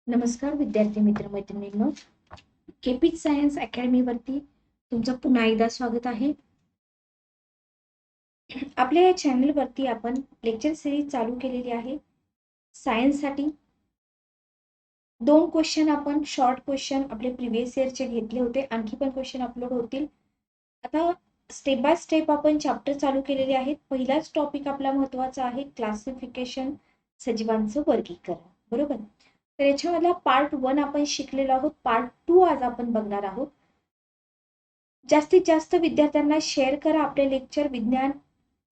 नमस्कार विद्यार्थी मित्र मैत्रिणींनो, केपीच सायन्स अकॅडमी वरती तुमचं पुन्हा एकदा स्वागत आहे. आपल्या या चॅनल वरती आपण लेक्चर सिरीज चालू केलेली आहे. सायन्स साठी 2 क्वेश्चन आपण शॉर्ट क्वेश्चन आपले प्रिव्हियस इयरचे घेतले होते. आणखी पण क्वेश्चन अपलोड होतील. आता स्टेप बाय स्टेप आपण चॅप्टर चालू केलेले आहेत. पहिलाच टॉपिक आपला महत्त्वाचा आहे क्लासिफिकेशन, सजीवांचं वर्गीकरण. बरोबर. तर याच्यामधला पार्ट 1 आपण शिकलेलो आहोत. पार्ट 2 आज आपण बघणार आहोत. जास्तीत जास्त विद्यार्थ्यांना शेअर करा आपले लेक्चर. विज्ञान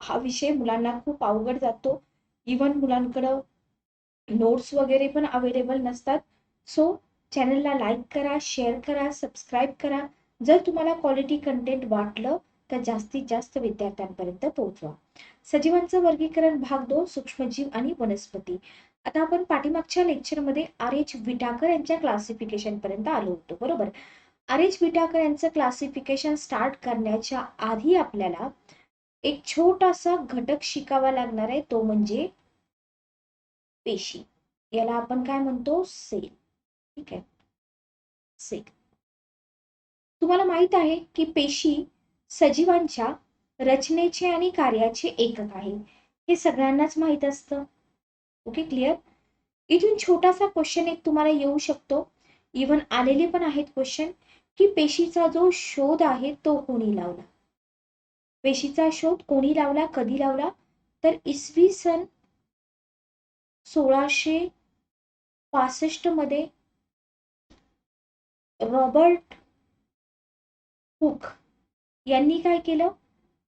हा विषय मुलांना खूप अवघड जातो. इव्हन मुलांकडं नोट्स वगैरे पण अवेलेबल नसतात. सो चॅनलला लाईक करा, शेअर करा, सबस्क्राईब करा. जर तुम्हाला क्वालिटी कंटेंट वाटलं तर जास्तीत जास्त विद्यार्थ्यांपर्यंत पोहोचवा. सजीवांचं वर्गीकरण भाग 2, सूक्ष्मजीव आणि वनस्पती. आता आपण पाठीमागच्या लेक्चरमध्ये आर.एच. विटाकर यांच्या क्लासिफिकेशन पर्यंत आलो होतो. बरोबर. आर.एच. विटाकर यांचं क्लासिफिकेशन स्टार्ट करण्याच्या आधी आपल्याला एक छोटासा घटक शिकावा लागणार आहे, तो म्हणजे पेशी. याला आपण काय म्हणतो? सेल. ठीक आहे, सेल. तुम्हाला माहित आहे की पेशी सजीवांच्या रचनेचे आणि कार्याचे एकक आहे. हे सगळ्यांनाच माहित असतं. Okay, clear. इथून छोटासा क्वेश्चन एक तुम्हाला येऊ शकतो. इव्हन आलेले पण आहेत क्वेश्चन की पेशीचा जो शोध आहे तो कोणी लावला. पेशीचा शोध कोणी लावला, कधी लावला? तर इसवी सन 1665 मध्ये रॉबर्ट हुक यांनी काय केलं?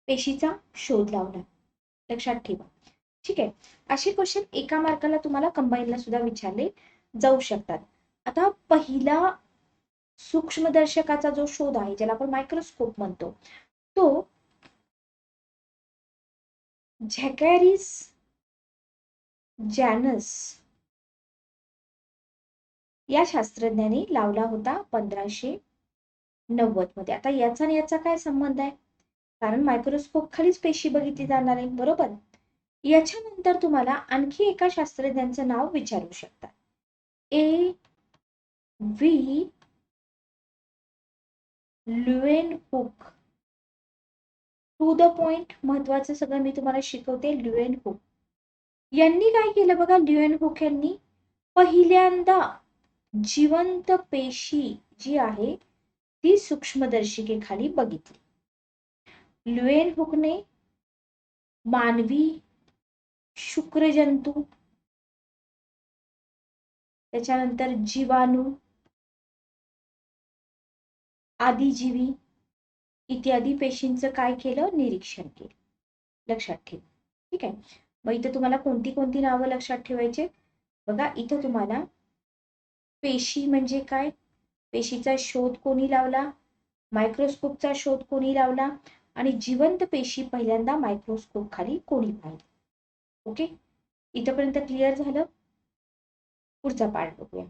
पेशीचा शोध लावला. लक्षात ठेवा. ठीक आहे. असे क्वेश्चन एका मार्काला तुम्हाला कंबाईनला सुद्धा विचारले जाऊ शकतात. आता पहिला सूक्ष्मदर्शकाचा जो शोध आहे, ज्याला आपण मायक्रोस्कोप म्हणतो, तो झॅकॅरिस जॅनस या शास्त्रज्ञाने लावला होता 1590 मध्ये. आता याचा आणि याचा काय संबंध आहे? कारण मायक्रोस्कोप खालीच पेशी बघितली जाणार आहे. बरोबर. याच्यानंतर तुम्हाला आणखी एका शास्त्रज्ञांचं नाव विचारू शकतात. A V Leeuwenhoek. To the point, महत्वाचं सगळं मी तुम्हाला शिकवते. ल्युएनहुक यांनी काय केलं बघा. ल्युएनहुक यांनी पहिल्यांदा जिवंत पेशी जी आहे ती सूक्ष्मदर्शिकेखाली बघितली. ल्युएनहुकने मानवी, शुक्रजंतू, त्याच्यानंतर जीवाणू, आदिजीवी इत्यादी पेशींचं काय केलं? निरीक्षण केलं. लक्षात ठेवा. ठीक आहे. मग इथं तुम्हाला कोणती कोणती नावं लक्षात ठेवायचे बघा. इथं तुम्हाला पेशी म्हणजे काय, पेशीचा शोध कोणी लावला, मायक्रोस्कोपचा शोध कोणी लावला, आणि जिवंत पेशी पहिल्यांदा मायक्रोस्कोप खाली कोणी पाहिली. ओके, इथपर्यंत क्लिअर झालं. पुढचा पार्ट बघूया.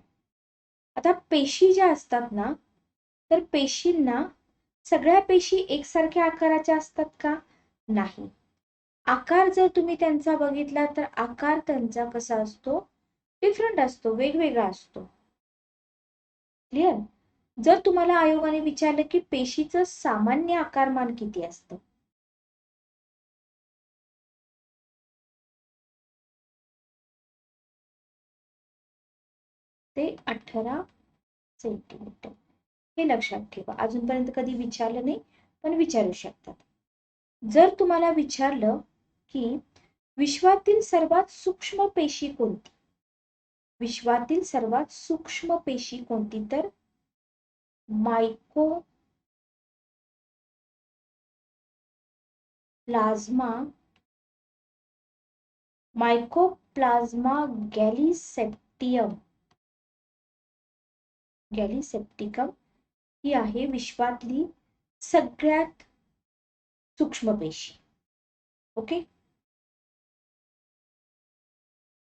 आता पेशी ज्या असतात ना, तर पेशींना सगळ्या पेशी एकसारख्या आकाराच्या असतात का? नाही. आकार जर तुम्ही त्यांचा बघितला तर आकार त्यांचा कसा असतो? डिफरंट असतो, वेगवेगळा असतो. क्लिअर. जर तुम्हाला आयोगाने विचारलं की पेशीचं सामान्य आकारमान किती असतं, ते 18 सेंटीमीटर. हे लक्षात ठेवा. अजूनपर्यंत कधी विचारलं नाही, पण विचारू शकतात. जर तुम्हाला विचारलं की विश्वातील सर्वात सूक्ष्म पेशी कोणती, विश्वातील सर्वात सूक्ष्म पेशी कोणती, तर मायकोप्लाझ्मा गॅलिसेप्टिकम ही आहे विश्वातली सगळ्यात सूक्ष्म पेशी. ओके.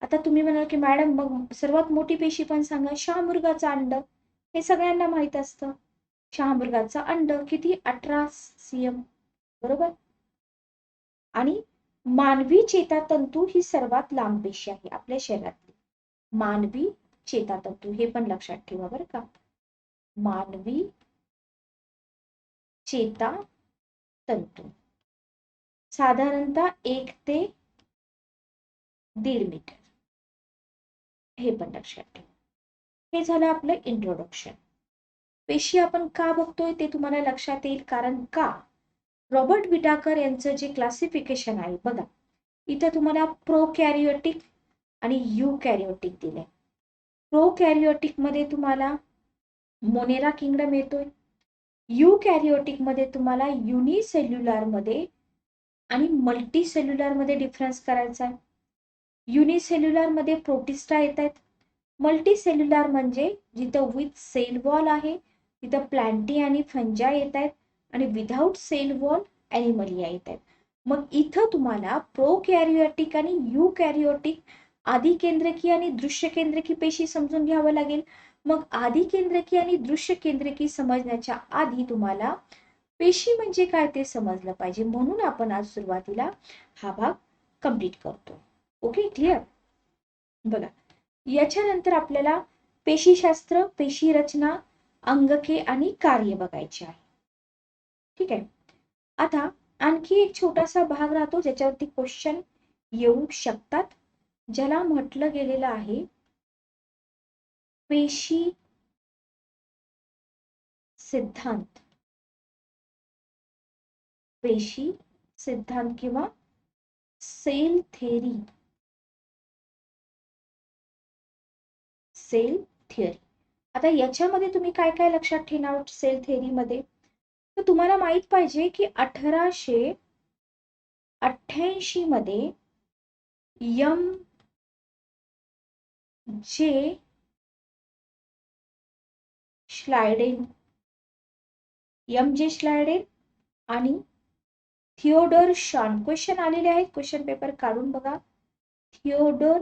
आता तुम्ही म्हणाल की मॅडम मग सर्वात मोठी पेशी पण सांगा. शहामृगाचं अंड, हे सगळ्यांना माहित असतं. शहामृगाचं अंड किती? 18 cm. बरोबर. आणि मानवी चेतातंतू ही सर्वात लांब पेशी आहे आपल्या शरीरातली. मानवी चेतातंतू, हे पण लक्षात ठेवा बरं का. मानवी चेतातंतू साधारणतः 1 ते 1.5 मीटर, हे पण लक्षात ठेवा. हे झालं आपलं इंट्रोडक्शन. पेशी आपण का बघतोय ते तुम्हाला लक्षात येईल, कारण का रॉबर्ट विटाकर यांचं जे क्लासिफिकेशन आहे बघा, इथं तुम्हाला प्रोकॅरियोटिक आणि युकॅरियोटिक दिले. प्रोकॅरियोटिक मध्ये तुम्हाला मोनेरा किंगडम येतोय, युकॅरियोटिक मध्ये तुम्हाला युनिसेल्युलर मध्ये आणि मल्टीसेल्युलर मध्ये डिफरन्स करायचा आहे. युनिसेल्युलर मध्ये प्रोटिस्टा येत आहेत, मल्टीसेल्युलर म्हणजे जिथं विथ सेल वॉल आहे तिथं प्लॅन्टी आणि फंजा येत आहेत, आणि विदाउट सेल वॉल ॲनिमलिया येत आहेत. मग इथं तुम्हाला प्रोकॅरियोटिक आणि युकॅरियोटिक आदिकेंद्रकी आणि दृश्य केंद्रकी पेशी समजून घ्यावं लागेल. मग आदिकेंद्रकी आणि दृश्य केंद्रकी समजण्याच्या आधी तुम्हाला पेशी म्हणजे काय ते समजलं पाहिजे, म्हणून आपण आज सुरुवातीला हा भाग कंप्लीट करतो. Okay, clear. बघा, याच्यानंतर आपल्याला पेशीशास्त्र, पेशी रचना, अंगके आणि कार्य बघायचे आहे. ठीक आहे. आता आणखी एक छोटासा भाग राहतो ज्याच्यावरती क्वेश्चन येऊ शकतात, ज्याला म्हटलं गेलेलं आहे पेशी सिद्धांत. पेशी सिद्धांत किंवा सेल थेरी. Sale theory. आता याच्यामध्ये तुम्ही काय काय लक्षात ठेवणार सेल थेरी मध्ये, तर तुम्हाला माहित पाहिजे की 1888 मध्ये एम जे श्लायडेन आणि थिओडर शॉन, क्वेश्चन आलेले आहेत, क्वेश्चन पेपर काढून बघा. थिओडर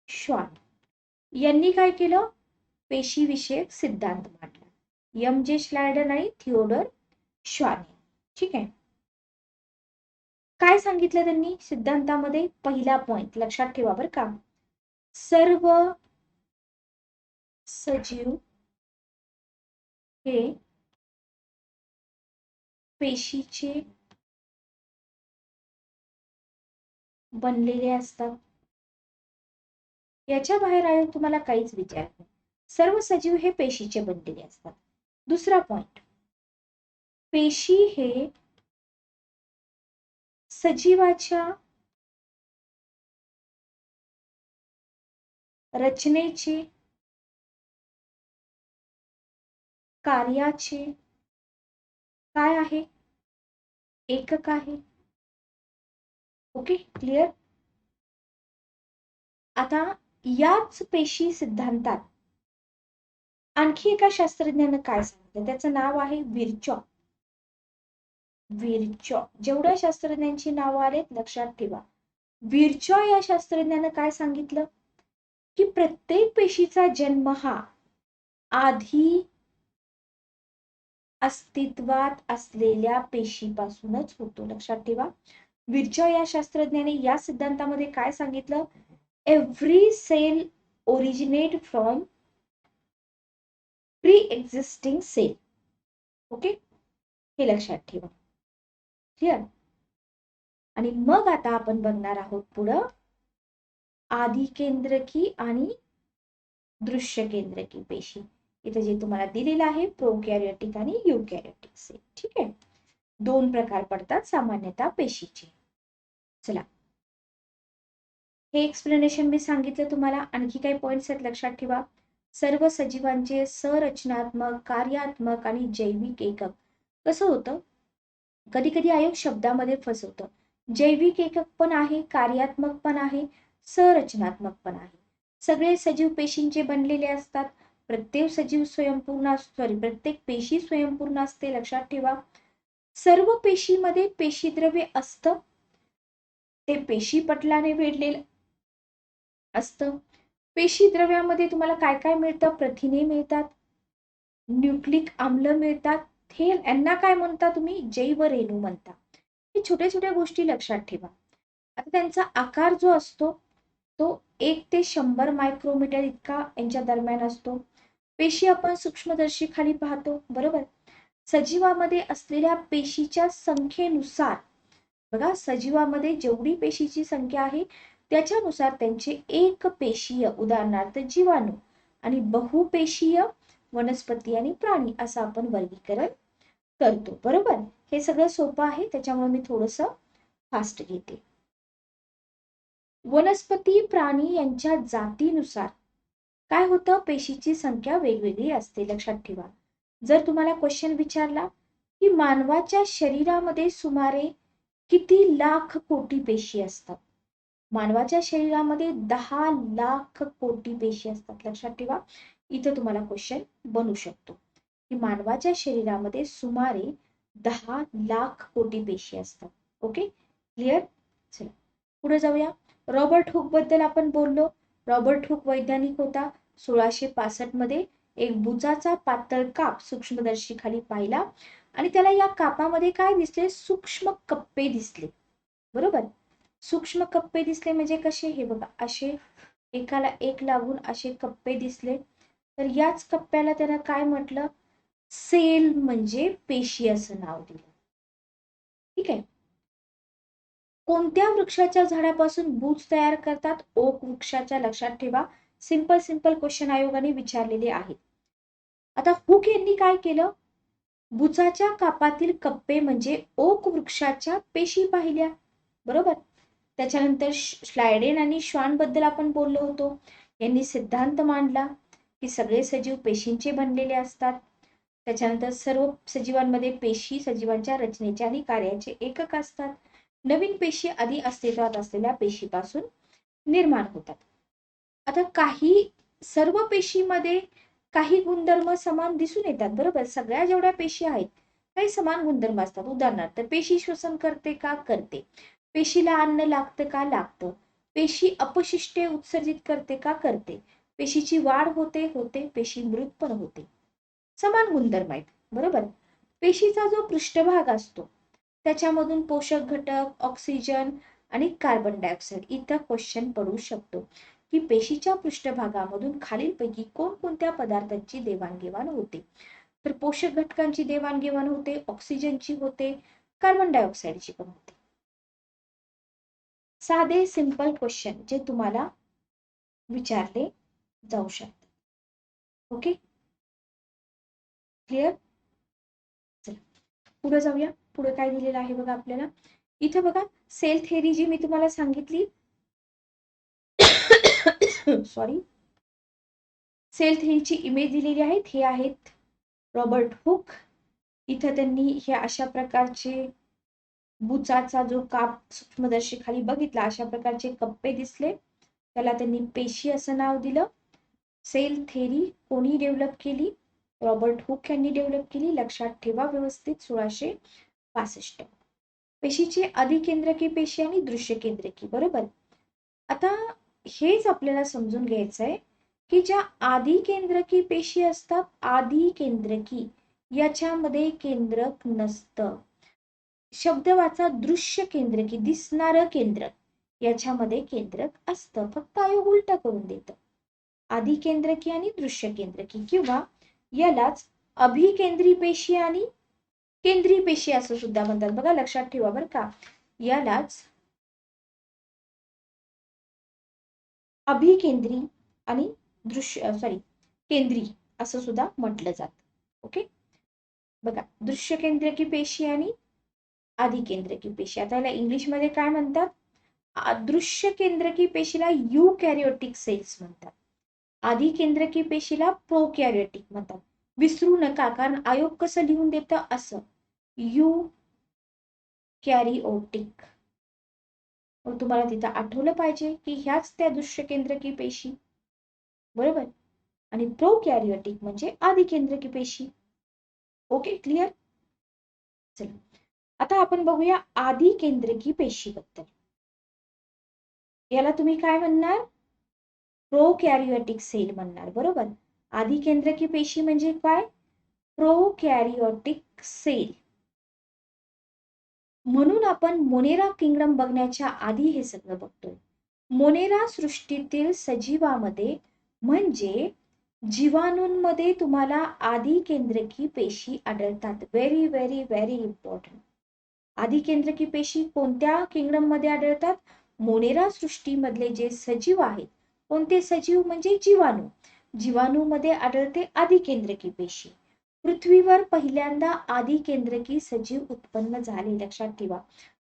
शॉन यांनी काय केलं, पेशी विषयक सिद्धांत मांडला. एम जे श्लायडेन आणि थिओडर शॉन. ठीक आहे. काय सांगितलं त्यांनी सिद्धांतामध्ये, पहिला पॉइंट लक्षात ठेवा बरं का, सर्व सजीव हे पेशीचे बनलेले असतात. याच्या बाहेर आहे तुम्हाला काहीच विचार नाही, सर्व सजीव हे पेशीचे बनलेले असतात. दुसरा पॉइंट, पेशी हे सजीवाच्या रचनेचे, कार्याचे काय आहे, एकक आहे. Okay, clear. आता याच पेशी सिद्धांतात आणखी एका शास्त्रज्ञानं काय सांगितलं, त्याचं नाव आहे विर्चॉ. जेवढ्या शास्त्रज्ञांची नावं आलेत लक्षात ठेवा. विर्चॉ या शास्त्रज्ञानं काय सांगितलं की प्रत्येक पेशीचा जन्म हा आधी अस्तित्वात असलेल्या पेशीपासूनच होतो. लक्षात ठेवा, विर्चॉ या शास्त्रज्ञाने या सिद्धांतामध्ये काय सांगितलं, every cell originate from pre existing cell. Okay, हे लक्षात ठेवा. क्लिअर. आणि मग आता आपण बघणार आहोत पुढं आदिकेंद्रकी आणि दृश्य केंद्रकी पेशी. इथे जे तुम्हाला दिलेलं आहे प्रोकॅरियोटिक आणि युकॅरियोटिक सेल. ठीक आहे, दोन प्रकार पडतात सामान्यतः पेशीचे. चला, हे एक्सप्लेनेशन मी सांगितलं तुम्हाला. आणखी काही पॉइंट्स आहेत लक्षात ठेवा. सर्व सजीवांचे संरचनात्मक, कार्यात्मक आणि जैविक एकक. कसं होतं, कधी कधी आयोग शब्दामध्ये फसवतं. जैविक एकक पण आहे, कार्यात्मक पण आहे, संरचनात्मक पण आहे. सगळे सजीव पेशींचे बनलेले असतात. प्रत्येक पेशी स्वयंपूर्ण असते. लक्षात ठेवा, सर्व पेशीमध्ये पेशीद्रव्य असतं, ते पेशी पटलाने वेढलेलं असतं. पेशीद्रव्यामध्ये तुम्हाला काय काय मिळतं, प्रथिने मिळतात, न्यूक्लिक आम्ल मिळतात. हे यांना काय म्हणता तुम्ही, जैव रेणू म्हणता. हे छोट्या छोट्या गोष्टी लक्षात ठेवा. आता त्यांचा आकार जो असतो तो 1 ते 100 मायक्रोमीटर इतका यांच्या दरम्यान असतो. पेशी आपण सूक्ष्मदर्शी खाली पाहतो, बरोबर. सजीवामध्ये असलेल्या पेशीच्या संख्येनुसार, बघा सजीवामध्ये जेवढी पेशीची संख्या आहे त्याच्यानुसार त्यांचे एक पेशीय, उदाहरणार्थ जीवाणू, आणि बहुपेशीय वनस्पती आणि प्राणी असं आपण वर्गीकरण करतो, बरोबर. हे सगळं सोपं आहे, त्याच्यामुळे मी थोडंसं फास्ट घेते. वनस्पती प्राणी यांच्या जातीनुसार काय होतं, पेशीची संख्या वेगवेगळी असते, लक्षात ठेवा. जर तुम्हाला क्वेश्चन विचारला की मानवाच्या शरीरामध्ये सुमारे किती लाख कोटी पेशी असतात, मानवाच्या शरीरामध्ये 10 लाख कोटी पेशी असतात, लक्षात ठेवा. इथं तुम्हाला क्वेश्चन बनू शकतो की मानवाच्या शरीरामध्ये सुमारे 10 लाख कोटी पेशी असतात. Okay, clear. चला पुढे जाऊया. रॉबर्ट हुक बद्दल आपण बोललो. रॉबर्ट हुक वैज्ञानिक होता. 1665 मध्ये एक बुचाचा पातळ काप सूक्ष्मदर्शी खाली पाहिला आणि त्याला या कापामध्ये काय दिसले, सूक्ष्म कप्पे दिसले, बरोबर. सूक्ष्म कप्पे दिसले म्हणजे कसे, हे बघा असे एकाला एक लागून असे कप्पे दिसले. तर याच कप्प्याला त्याला काय म्हटलं, सेल म्हणजे पेशी असं नाव दिलं. ठीक आहे. कोणत्या वृक्षाच्या झाडापासून बूच तयार करतात, ओक वृक्षाच्या, लक्षात ठेवा. सिंपल क्वेश्चन आयोगाने विचारलेले आहेत. आता हुक यांनी काय केलं, बुचाच्या कापातील कप्पे म्हणजे ओक वृक्षाच्या पेशी पाहिल्या, बरोबर. त्याच्यानंतर स्लायडेन आणि श्वान बद्दल आपण बोललो होतो. यांनी सिद्धांत मांडला की सगळे सजीव पेशींचे बनलेले असतात. त्याच्यानंतर सर्व सजीवांमध्ये पेशी सजीवांच्या रचनेचे आणि कार्याचे एकक असतात. नवीन पेशी आधी अस्तित्वात असलेल्या पेशीपासून निर्माण होतात. आता काही सर्व पेशीमध्ये काही गुणधर्म समान दिसून येतात, बरोबर. सगळ्या जेवढ्या पेशी आहेत काही समान गुणधर्म असतात. उदाहरणार्थ पेशी श्वसन करते का, करते. पेशीला अन्न लागतं का, लागतं. पेशी अपशिष्टे उत्सर्जित करते का, करते. पेशीची वाढ होते, होते. पेशी मृत पण होते. समान गुणधर्म आहेत, बरोबर. पेशीचा जो पृष्ठभाग असतो त्याच्यामधून पोषक घटक, ऑक्सिजन आणि कार्बन डायऑक्साईड, इथं क्वेश्चन पडू शकतो की पेशीच्या पृष्ठभागामधून खालीलपैकी कोणकोणत्या पदार्थांची देवाणघेवाण होते. तर पोषक घटकांची देवाणघेवाण होते, ऑक्सिजनची होते, कार्बन डायऑक्साईडची पण होते. साधे सिंपल क्वेश्चन जे तुम्हाला विचारले जाऊ शकतात. Okay, clear. चला पुढे जाऊया. पुढे काय दिलेलं आहे बघा आपल्याला. इथं बघा सेल थेअरी जी मी तुम्हाला सांगितली, सॉरी, सेल थेअरीची इमेज दिलेली आहेत. हे आहेत रॉबर्ट हुक. इथं त्यांनी हे अशा प्रकारचे बुचाचा जो काप सूक्ष्मदर्शी खाली बघितला, अशा प्रकारचे कप्पे दिसले, त्याला त्यांनी पेशी असं नाव दिलं. सेल थेअरी कोणी डेव्हलप केली, रॉबर्ट हुक यांनी डेव्हलप केली, लक्षात ठेवा व्यवस्थित. 1665. पेशीची अधिकेंद्रकी पेशी आणि दृश्य केंद्रकी, बरोबर. आता हेच आपल्याला समजून घ्यायचंय की ज्या आदिकेंद्रकी पेशी असतात, आदिकेंद्रकी, याच्यामध्ये केंद्रक नसतं. शब्द वाचा, दृश्य केंद्रकी, दिसणारं केंद्रक, याच्यामध्ये केंद्रक असतं. फक्त आयोग उलटा करून देतं. आदिकेंद्रकी आणि दृश्य केंद्रकी, किंवा यालाच अभिकेंद्री पेशी आणि केंद्रीय पेशी असं सुद्धा म्हणतात. बघा लक्षात ठेवा बरं का, यालाच अभिकेंद्री आणि केंद्री असं सुद्धा म्हटलं जातं. ओके, बघा दृश्य केंद्रकी पेशी आणि आदिकेंद्रकी पेशी. आता याला इंग्लिश मध्ये काय म्हणतात, दृश्य केंद्रकी पेशीला युकॅरियोटिक सेल्स म्हणतात, आदिकेंद्रकी पेशीला प्रोकॅरियोटिक म्हणतात. विसरू नका, कारण आयोग कसं लिहून देतं असं, युकॅरियोटिक. मग तुम्हाला तिथं आठवलं पाहिजे की ह्याच त्या दृश्य केंद्रकी पेशी, बरोबर. आणि प्रोकॅरियोटिक म्हणजे आदिकेंद्रकी पेशी. Okay, clear. चला आता आपण बघूया आदिकेंद्रकी पेशी बद्दल. याला तुम्ही काय म्हणणार, प्रोकॅरियोटिक सेल म्हणणार, बरोबर. आदिकेंद्रकी पेशी म्हणजे काय, प्रोकॅरियोटिक सेल. म्हणून आपण मोनेरा किंगडम बघण्याच्या आधी हे सगळं बघतोय. मोनेरा सृष्टीतील सजीवामध्ये म्हणजे जीवाणूंमध्ये तुम्हाला आदिकेंद्रकी पेशी आढळतात. Very very very important. आदिकेंद्रकी पेशी कोणत्या किंगडम मध्ये आढळतात? मोनेरा सृष्टीमधले जे सजीव आहेत, कोणते सजीव म्हणजे जीवाणू, जीवाणूमध्ये आढळते आदिकेंद्रकी पेशी. पृथ्वीवर पहिल्यांदा आदिकेंद्रकी सजीव उत्पन्न झाले. लक्षात ठेवा,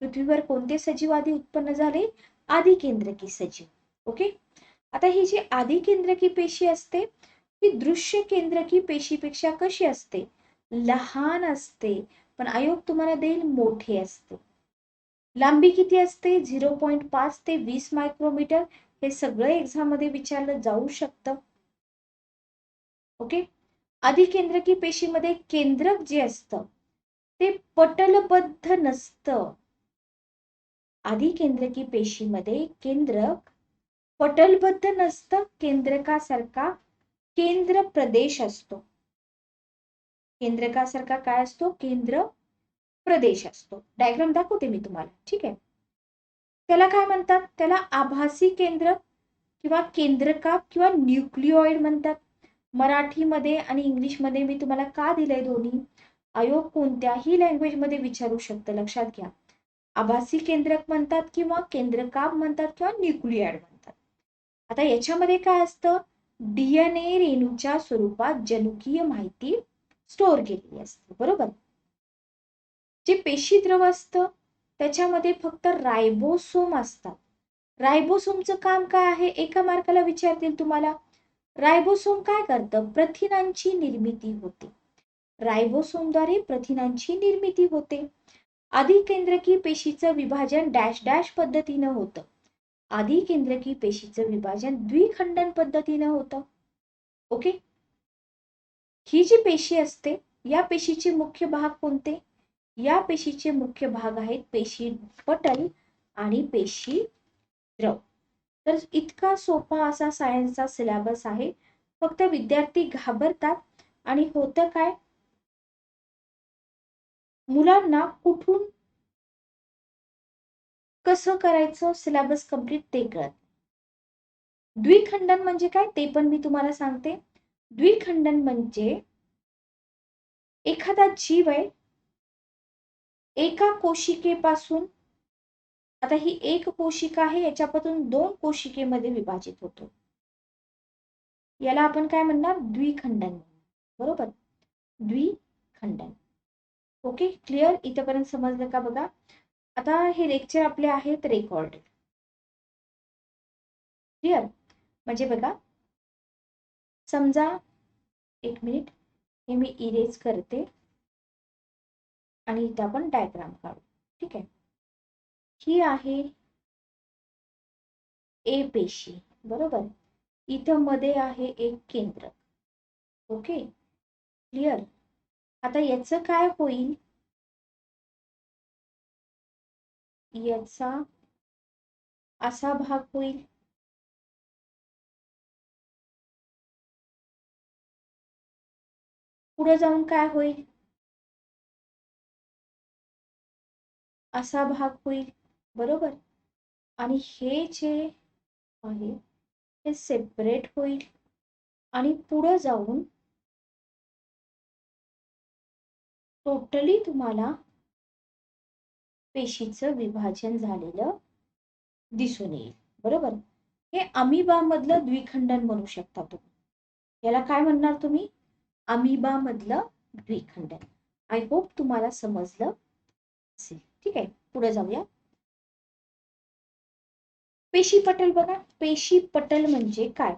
पृथ्वीवर कोणते सजीव आधी उत्पन्न झाले? आदिकेंद्रकी सजीव. ओके. आता ही जी आदिकेंद्रकी पेशी असते ही दृश्य केंद्रकी पेशीपेक्षा कशी असते? लहान असते, पण आयोग तुम्हाला देईल मोठे असते. लांबी किती असते? 0.5 ते 20 मायक्रोमीटर. हे सगळं एक्झाम मध्ये विचारलं जाऊ शकतं. ओके. आदिकेंद्रकी पेशीमध्ये केंद्रक जे असतं ते पटलबद्ध नसतं. आदिकेंद्रकी पेशीमध्ये केंद्रक पटलबद्ध नसतं. केंद्रकासारखा केंद्र प्रदेश असतो. केंद्रकासारखा काय असतो? केंद्र प्रदेश असतो. डायग्राम दाखवते मी तुम्हाला. ठीक आहे. त्याला काय म्हणतात? त्याला आभासी केंद्रक किंवा केंद्रकाप किंवा न्यूक्लिओइड म्हणतात. मराठीमध्ये आणि इंग्लिशमध्ये मी तुम्हाला का दिलंय दोन्ही? आयोग कोणत्याही लँग्वेज मध्ये विचारू शकतं. लक्षात घ्या. आभासी केंद्रक म्हणतात किंवा केंद्रकाप म्हणतात किंवा न्यूक्लिओइड म्हणतात. आता याच्यामध्ये काय असतं? डीएनए रेणूच्या स्वरूपात जनुकीय माहिती स्टोअर केलेली असते. बरोबर. जे पेशीद्रव असतं त्याच्यामध्ये फक्त रायबोसोम असतात. रायबोसोमचं काम काय आहे? एका मार्काला विचारतील तुम्हाला. रायबोसोम काय करतं? प्रथिनांची निर्मिती होते. रायबोसोमद्वारे प्रथिनांची निर्मिती होते. आदिकेंद्रकी पेशीचं विभाजन डॅश डॅश पद्धतीनं होतं. आदिकेंद्रकी पेशीचं विभाजन द्विखंडन पद्धतीनं होतं. ओके. ही जी पेशी असते या पेशीचे मुख्य भाग कोणते? या पेशीचे मुख्य भाग आहेत पेशी पटल आणि पेशी द्रव. तर इतका सोपा असा सायन्सचा सिलेबस आहे. फक्त विद्यार्थी घाबरतात आणि होतं काय, मुलांना कुठून कसं करायचं सिलेबस कंप्लीट ते कळत. द्विखंडन म्हणजे काय ते पण मी तुम्हाला सांगते. द्विखंडन म्हणजे एखादा जीव आहे एका कोशिकेपासून, आता ही एक कोशिका आहे याच्यापासून 2 कोशिकेमध्ये विभाजित होतो. याला आपण काय म्हणणार? द्विखंडन. बरोबर. द्विखंडन. ओके. क्लिअर? इथपर्यंत समजलं का? बघा आता हे लेक्चर आपले आहेत रेकॉर्डेड. क्लिअर? म्हणजे बघा, समजा एक मिनिट हे मी इरेज करते आणि इथं आपण डायग्राम काढू. ठीक आहे. ही आहे ए पेशी. बरोबर. इथं मध्ये आहे एक केंद्र. ओके. क्लिअर? आता याचं काय होईल? याचा असा भाग होईल. पुढे जाऊन काय होईल? असा भाग होईल. बरोबर. आणि हे जे आहे हे सेपरेट होईल आणि पुढे जाऊन टोटली तुम्हाला पेशीचं विभाजन झालेलं दिसून येईल. बरोबर. हे अमिबा मधलं द्विखंडन म्हणू शकता तुम्ही. याला काय म्हणणार तुम्ही? अमिबा मधलं द्विखंडन. आय होप तुम्हाला समजलं असेल. ठीक आहे. पुढे जाऊया. पेशी पटल बघा. पेशी पटल म्हणजे काय?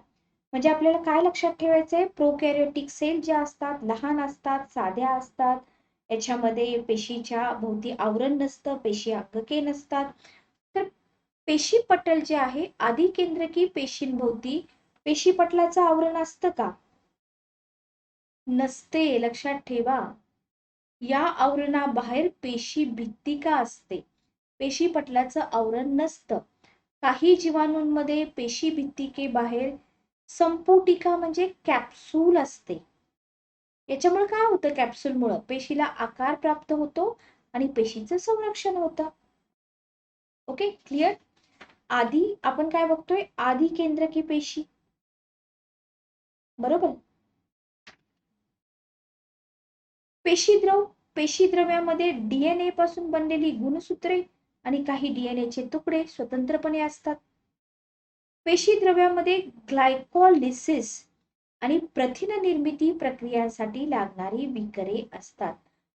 म्हणजे आपल्याला काय लक्षात ठेवायचंय? प्रोकॅरियोटिक सेल ज्या असतात लहान असतात, साध्या असतात. याच्यामध्ये पेशीच्या भोवती आवरण नसतं, पेशी अंगके नसतात. तर पेशी पटल जे आहे आदिकेंद्रकी पेशींभोवती पेशी पटलाचं आवरण असतं का? नसते. लक्षात ठेवा. या आवरणाबाहेर पेशी भित्तिका असते. पेशी पटलाचं आवरण नसतं. काही जीवाणूंमध्ये पेशी भित्तिके बाहेर संपुटिका म्हणजे कॅप्सूल असते. याच्यामुळे काय होतं? कॅप्सूलमुळे पेशीला आकार प्राप्त होतो आणि पेशीचं संरक्षण होतं. ओके. क्लिअर? आधी आपण काय बघतोय, आधी केंद्रकी पेशी, बरोबर. पेशीद्रव्यामध्ये डीएनए पासून बनलेली गुणसूत्रे आणि काही डीएनएचे तुकडे स्वतंत्रपणे असतात. पेशीद्रव्यामध्ये ग्लायकोलिसिस आणि प्रथिन निर्मिती प्रक्रियांसाठी लागणारी विकरे असतात.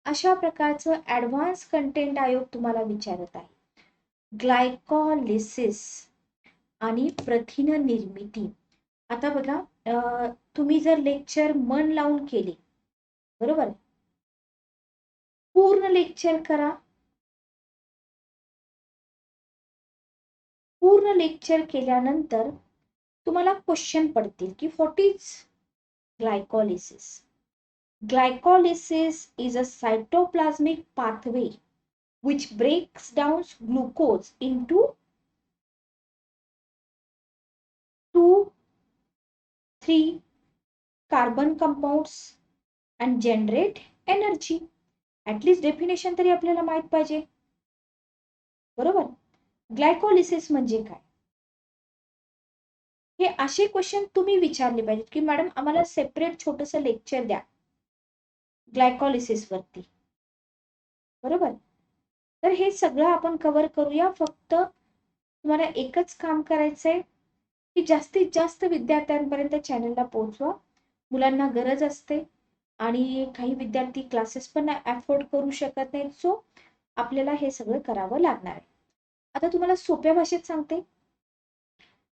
अशा प्रकारचं ऍडव्हान्स कंटेंट आयोग तुम्हाला विचारत आहे. ग्लायकोलिसिस आणि प्रथिन निर्मिती. आता बघा, तुम्ही जर लेक्चर मन लावून केले, बरोबर, पूर्ण लेक्चर करा. पूर्ण लेक्चर केल्यानंतर तुम्हाला क्वेश्चन पडतील की what is glycolysis. Glycolysis is a cytoplasmic pathway which breaks down glucose into 2,3 carbon compounds and generate energy. At least definition तरी आपल्याला माहित पाहिजे, बरोबर. ग्लायकोलिसिस म्हणजे काय, हे असे क्वेश्चन तुम्ही विचारले पाहिजेत की मॅडम आम्हाला सेपरेट छोटंसं लेक्चर द्या ग्लायकोलिसिस वरती, बरोबर. तर हे सगळं आपण कव्हर करूया. फक्त तुम्हाला एकच काम करायचंय की जास्तीत जास्त विद्यार्थ्यांपर्यंत चॅनलला पोहोचवा. मुलांना गरज असते आणि काही विद्यार्थी क्लासेस पण अफोर्ड करू शकत नाहीत, सो आपल्याला हे सगळं करावं लागणार आहे. आता तुम्हाला सोप्या भाषेत सांगते.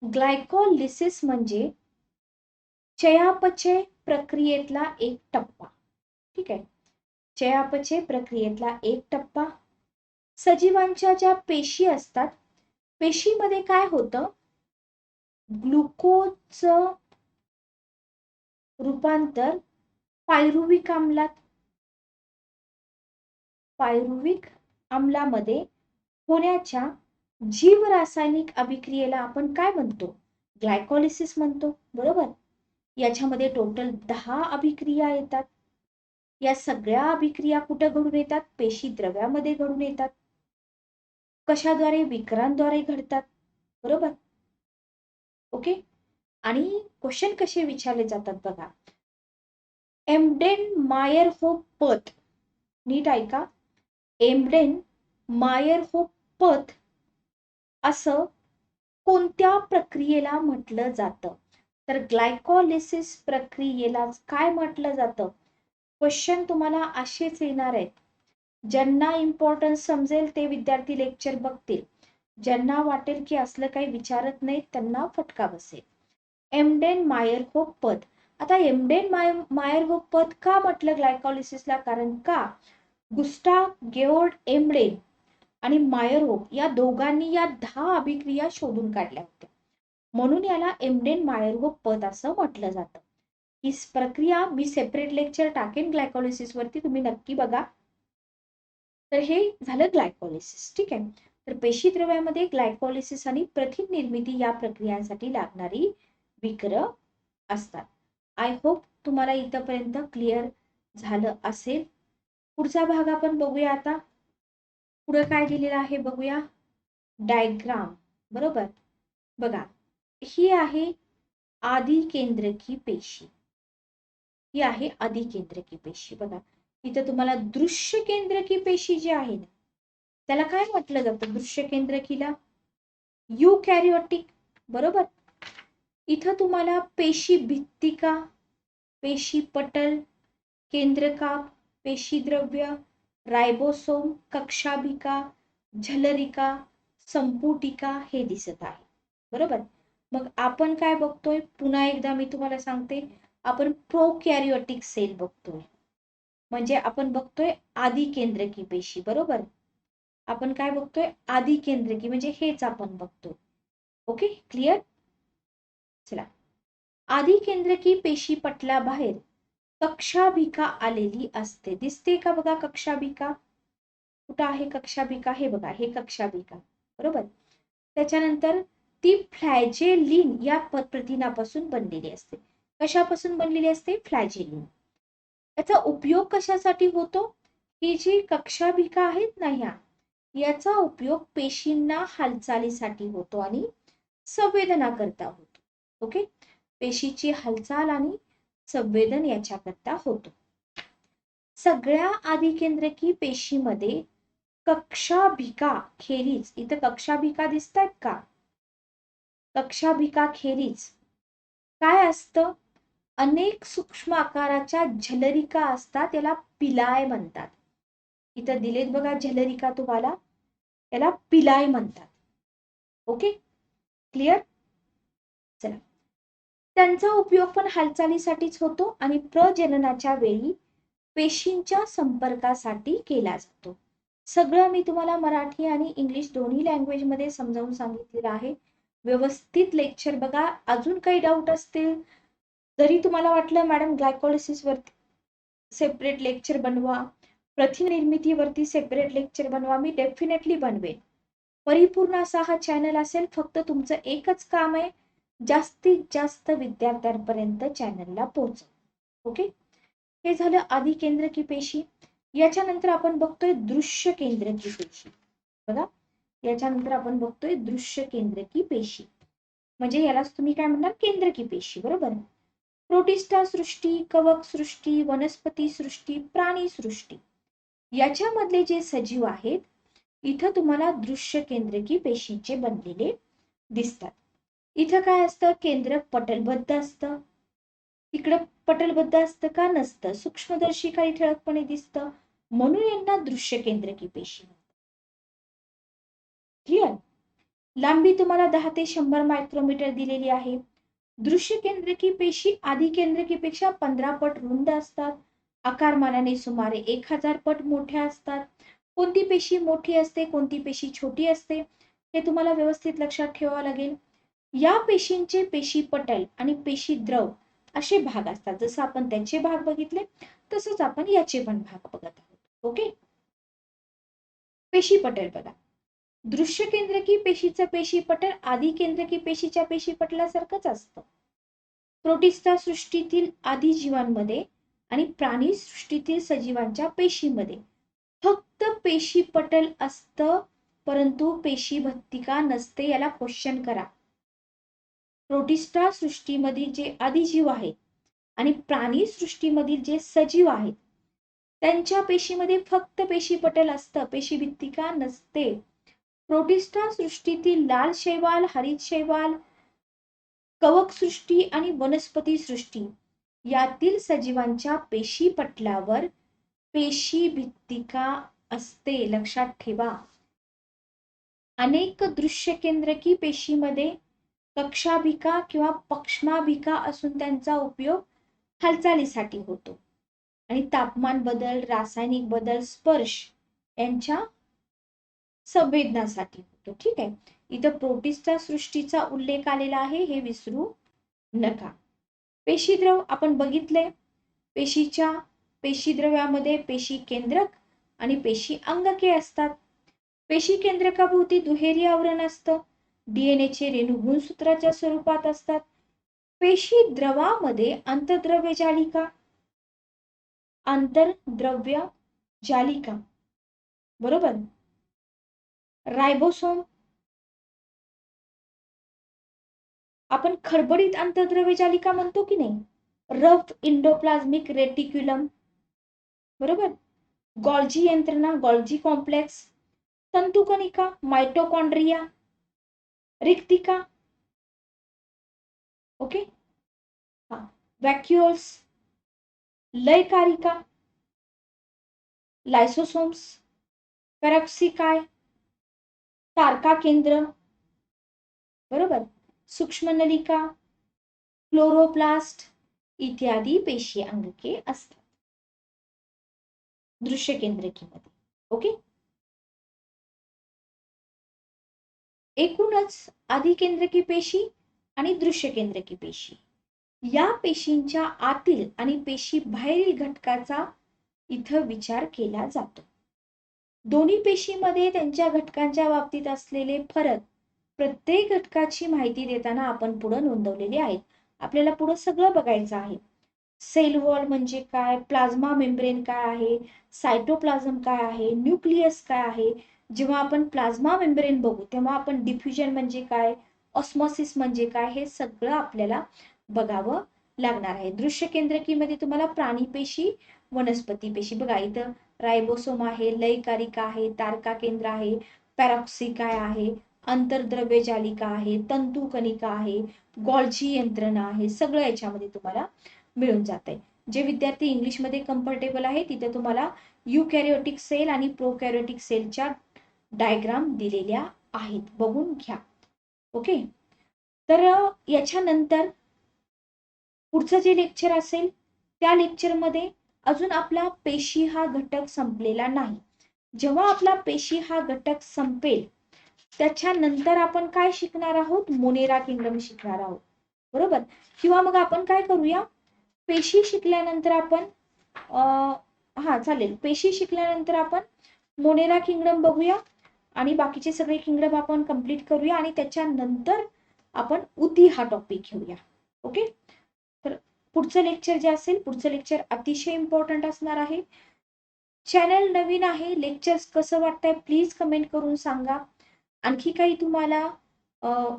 ग्लायकोलिसिस म्हणजे चयापचय प्रक्रियेतला एक टप्पा. ठीक आहे, चयापचय प्रक्रियेतला एक टप्पा. सजीवांच्या ज्या पेशी असतात, पेशीमध्ये काय होतं, ग्लुकोजचं रूपांतर पायरुविक आम्लामध्ये होण्याच्या जीवरासायनिक अभिक्रियेला आपण काय म्हणतो, ग्लायकोलिसिस म्हणतो, बरोबर. याच्यामध्ये टोटल 10 अभिक्रिया येतात. या सगळ्या अभिक्रिया कुठे घडून येतात, पेशी द्रव्यामध्ये घडून येतात. कशाद्वारे, विकरांद्वारे घडतात, बरोबर. ओके. आणि क्वेश्चन कसे विचारले जातात बघा. एम्डेन-मायर-होफ पथ, नीट ऐका, एम्डेन-मायर-होफ पथ असं कोणत्या प्रक्रियेला म्हटलं जातं, तर ग्लायकोलिसिस प्रक्रियेला काय म्हटलं जातं. क्वेश्चन तुम्हाला असेच येणार आहेत. ज्यांना इम्पॉर्टन्स समजेल ते विद्यार्थी लेक्चर बघतील, ज्यांना वाटेल की असलं काही विचारत नाही त्यांना फटका बसेल. एम्डेन-मायर-होफ पथ. आता एम्डेन-मायर-होफ पथ का म्हटलं ग्लायकोलिसिसला, कारण का गुस्टाव गेओर्ड एम्डेन आणि मायर-होफ या दोघांनी या 10 अभिक्रिया शोधून काढल्या होत्या, म्हणून याला एम्डेन-मायर-होफ पथ असं म्हटलं जातं. ही प्रक्रिया मी सेपरेट लेक्चर टाकेन ग्लायकोलिसिस वरती, तुम्ही नक्की बघा. तर हे झालं ग्लायकोलिसिस. ठीक आहे. तर पेशी द्रव्यामध्ये ग्लायकोलिसिस आणि प्रथिन निर्मिती या प्रक्रियांसाठी लागणारी विकर असतात. आय होप तुम्हाला इथपर्यंत क्लिअर झालं असेल. पुढचा भाग आपण बघूया. आता पुढे काय दिलेलं आहे बघूया. डायग्राम, बरोबर. बघा, ही आहे आधी केंद्रकी पेशी, ही आहे आधी केंद्रकी पेशी. बघा इथं तुम्हाला दृश्य केंद्रकी पेशी जी आहे ना, त्याला काय म्हटलं जातं, दृश्य केंद्रकीला युकॅरियोटिक, बरोबर. इथं तुम्हाला पेशी भित्तिका, पेशी पटल, केंद्रकाप, पेशीद्रव्य, रायबोसोम, कक्षाभिका, झलरिका, संपुटिका हे दिसत आहे, बरोबर. मग आपण काय बघतोय, पुन्हा एकदा मी तुम्हाला सांगते, आपण प्रोकॅरियोटिक सेल बघतोय. म्हणजे आपण बघतोय आधी केंद्रकी पेशी, बरोबर. आपण काय बघतोय, आधी केंद्रकी, म्हणजे हेच आपण बघतोय. Okay, clear. चला, आधी केंद्रकी पेशी पटलाबाहेर कक्षाभिका आलेली असते. दिसते का बघा कक्षाभिका, कुठं आहे कक्षाभिका, हे बघा, हे कक्षाभिका, बरोबर. त्याच्यानंतर ती फ्लॅजेलिन या प्रथिनापासून बनलेली असते. कशापासून बनलेली असते, फ्लॅजेलिन. याचा उपयोग कशासाठी होतो, ही जी कक्षाभिका आहेत ना, ह्या याचा उपयोग पेशींना हालचालीसाठी होतो आणि संवेदना करता होतो. ओके, पेशीची हालचाल आणि संवेदन याच्याकरता होतो. सगळ्या आदिकेंद्रकी पेशीमध्ये कक्षाभिका खेरीज, इथं कक्षाभिका दिसतायत का? कक्षाभिका खेरीज काय असतं? अनेक सूक्ष्म आकाराच्या झलरिका असतात, त्याला पिलाय म्हणतात. इथं दिलेत बघा झलरिका तुम्हाला, त्याला पिलाय म्हणतात. Okay, clear? चला, त्यांचा उपयोग पण हालचालीसाठीच होतो आणि प्रजननाच्या वेळी पेशींच्या संपर्कासाठी केला जातो. सगळं मी तुम्हाला मराठी आणि इंग्लिश दोन्ही लँग्वेज मध्ये समजावून सांगितलेलं आहे. व्यवस्थित लेक्चर बघा. अजून काही डाऊट असतील, जरी तुम्हाला वाटलं मॅडम ग्लायकोलिसिस वरती सेपरेट लेक्चर बनवा, प्रथिननिर्मितीवरती सेपरेट लेक्चर बनवा, मी डेफिनेटली बनवेन. परिपूर्ण असा हा चॅनल असेल. फक्त तुमचं एकच काम आहे, जास्तीत जास्त विद्यार्थ्यांपर्यंत चॅनलला पोहोचव. ओके, हे झालं आदिकेंद्रकी पेशी. याच्यानंतर आपण बघतोय दृश्य केंद्रकी पेशी. बघा, याच्यानंतर आपण बघतोय दृश्य केंद्रकी पेशी, म्हणजे यालाच तुम्ही काय म्हणणार, केंद्रकी पेशी. बरोबर. प्रोटिस्टा सृष्टी, कवक सृष्टी, वनस्पती सृष्टी, प्राणी सृष्टी याच्यामधले जे सजीव आहेत, इथं तुम्हाला दृश्य केंद्रकी पेशीचे बनलेले दिसतात. इथं काय असतं, केंद्रक पटलबद्ध असतं. इकडं पटलबद्ध असतं का? नसतं. सूक्ष्मदर्शी काही ठळकपणे दिसतं, म्हणून यांना दृश्य केंद्रकी पेशी म्हणतात. क्लिअर? लांबी तुम्हाला 10 ते 100 मायक्रोमीटर दिलेली आहे. दृश्य केंद्रकी पेशी आदिकेंद्रकीपेक्षा 15 पट रुंद असतात. आकारमानाने सुमारे 1000 पट मोठ्या असतात. कोणती पेशी मोठी असते, कोणती पेशी छोटी असते, हे तुम्हाला व्यवस्थित लक्षात ठेवावं लागेल. या पेशींचे पेशी पटल आणि पेशी द्रव असे भाग असतात. जसं आपण त्याचे भाग बघितले, तसंच आपण याचे पण भाग बघत आहोत. ओके, पेशी पटल बघा. दृश्य केंद्रकी पेशीचं पेशी पटल आदिकेंद्रकी पेशीच्या पेशी पटलासारखंच असतं. प्रोटिस्टा सृष्टीतील आदिजीवांमध्ये आणि प्राणी सृष्टीतील सजीवांच्या पेशीमध्ये फक्त पेशी पटल असतं, परंतु पेशी भत्तिका नसते. याला क्वेश्चन करा. प्रोटिस्टा सृष्टीमधील जे आदिजीव आहेत आणि प्राणी सृष्टीमधील जे सजीव आहेत, त्यांच्या पेशीमध्ये फक्त पेशी पटल असतं, पेशी भित्तिका नसते. प्रोटिस्टा सृष्टीतील लाल शैवाल, हरित शैवाल, कवक सृष्टी आणि वनस्पती सृष्टी यातील सजीवांच्या पेशी पटलावर पेशी भित्तिका असते. लक्षात ठेवा. अनेक दृश्य केंद्रकी पेशीमध्ये कक्षाभिका किंवा पक्ष्माभिका असून त्यांचा उपयोग हालचालीसाठी होतो आणि तापमान बदल, रासायनिक बदल, स्पर्श यांच्या संवेदनासाठी होतो. ठीक आहे, इथं प्रोटिस्टा सृष्टीचा उल्लेख आलेला आहे, हे विसरू नका. पेशीद्रव आपण बघितले. पेशीद्रव्यामध्ये पेशी केंद्रक आणि पेशी अंगके असतात. पेशी केंद्रकाभोवती दुहेरी आवरण असतं. डीएनएचे रेणू गुणसूत्राच्या स्वरूपात असतात. पेशी द्रवामध्ये आंतरद्रव्य जालिका, बरोबर, रायबोसोम, आपण खडबडीत आंतरद्रव्य जालिका म्हणतो की नाही, रफ इंडोप्लाझ्मिक रेटिक्युलम, बरोबर, गॉल्जी यंत्रणा, गॉल्जी कॉम्प्लेक्स, तंतुकणिका, माइटोकॉन्ड्रिया, रिक्तिका, ओके, हा, वॅक्युओल्स, लयकारिका, लायसोसोम्स, पेरॉक्सिकाय, तारका केंद्र, बरोबर, सूक्ष्मनलिका, क्लोरोप्लास्ट इत्यादी पेशी अंगके असतात दृश्य केंद्रकीमध्ये. ओके, एकूणच आदिकेंद्रकी पेशी आणि दृश्य केंद्रकी पेशी या पेशींच्या आतील आणि पेशी बाहेरील घटकाचा इथं विचार केला जातो. दोन्ही पेशीमध्ये त्यांच्या घटकांच्या बाबतीत असलेले फरक प्रत्येक घटकाची माहिती देताना आपण पुढे नोंदवलेले आहेत. आपल्याला पुढे सगळं बघायचं आहे. सेल वॉल म्हणजे काय, प्लाझ्मा मेम्ब्रेन काय आहे, सायटोप्लाझम काय आहे, न्यूक्लियस काय आहे, जेव्हा आपण प्लाझ्मा मेम्ब्रेन बघू तेव्हा आपण डिफ्युजन म्हणजे काय, ऑस्मॉसिस म्हणजे काय, हे सगळं आपल्याला बघावं लागणार आहे. दृश्य केंद्रकीमध्ये तुम्हाला प्राणीपेशी, वनस्पती पेशी, बघा इथं रायबोसोम आहे, लयकारिका आहे, तारका केंद्र आहे, पॅरॉक्सी काय आहे, आंतरद्रव्य जालिका आहे, तंतुकणिका आहे, गॉल्जी यंत्रणा आहे, सगळं याच्यामध्ये तुम्हाला मिळून जात आहे. जे विद्यार्थी इंग्लिशमध्ये कम्फर्टेबल आहे तिथे तुम्हाला युकॅरियोटिक सेल आणि प्रोकॅरियोटिक सेलच्या डायग्राम दिलेल्या आहेत, बघून घ्या. ओके, तर याच्यानंतर पुढचं जे लेक्चर असेल त्या लेक्चरमध्ये अजून आपला पेशी हा घटक संपलेला नाही. जेव्हा आपला पेशी हा घटक संपेल त्याच्यानंतर आपण काय शिकणार आहोत, मोनेरा किंगडम शिकणार आहोत, बरोबर. किंवा मग आपण काय करूया, पेशी शिकल्यानंतर आपण हा चालेल, पेशी शिकल्यानंतर आपण मोनेरा किंगडम बघूया आणि बाकीचे सगळे किंगडम आपण कंप्लीट करूया आणि त्याच्यानंतर आपण उती हा टॉपिक घेऊया. ओके, तर पुढचं लेक्चर जे असेल, पुढचं लेक्चर अतिशय इम्पॉर्टंट असणार आहे. चॅनल नवीन आहे, लेक्चर्स कसं वाटतंय प्लीज कमेंट करून सांगा. आणखी काही तुम्हाला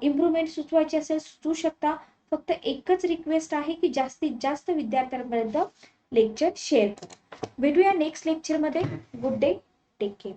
इम्प्रूव्हमेंट सुचवायची असेल सुचवू शकता. फक्त एकच रिक्वेस्ट आहे की जास्तीत जास्त विद्यार्थ्यांपर्यंत लेक्चर शेअर करा. भेटूया नेक्स्ट लेक्चरमध्ये. Good day, take care.